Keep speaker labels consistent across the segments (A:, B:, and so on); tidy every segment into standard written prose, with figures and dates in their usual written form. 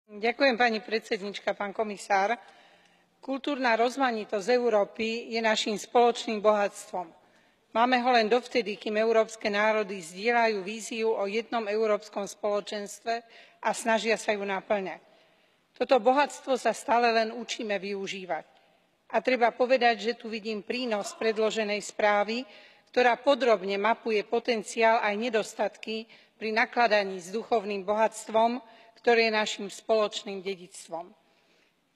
A: Pani predsedníčka, pán komisár, kultúrna rozmanitosť Európy je naším spoločným bohatstvom. Máme ho len dovtedy, kým európske národy zdieľajú víziu o jednom európskom spoločenstve a snažia sa ju napĺňať. Toto bohatstvo sa stále len učíme využívať. A treba povedať, že tu vidím prínos predloženej správy, ktorá podrobne mapuje potenciál aj nedostatky pri nakladaní s duchovným bohatstvom, ktoré je naším spoločným dedičstvom.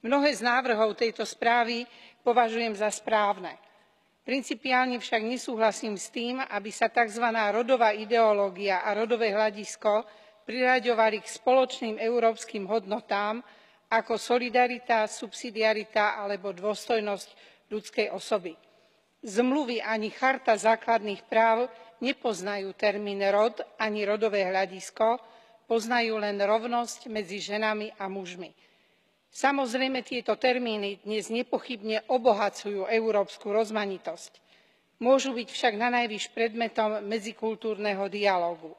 A: Mnohé z návrhov tejto správy považujem za správne. Principiálne však nesúhlasím s tým, aby sa tzv. Rodová ideológia a rodové hľadisko priraďovali k spoločným európskym hodnotám ako solidarita, subsidiarita alebo dôstojnosť ľudskej osoby. Zmluvy ani Charta základných práv nepoznajú termín rod ani rodové hľadisko, poznajú len rovnosť medzi ženami a mužmi. Samozrejme, tieto termíny dnes nepochybne obohacujú európsku rozmanitosť. Môžu byť však nanajvýš predmetom medzikultúrneho dialógu.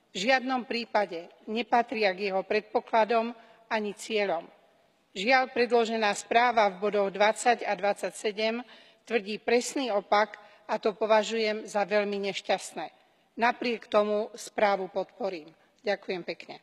A: V žiadnom prípade nepatria k jeho predpokladom ani cieľom. Žiaľ, predložená správa v bodoch 20 a 27 tvrdí presný opak a to považujem za veľmi nešťastné. Napriek tomu správu podporím. Ďakujem pekne.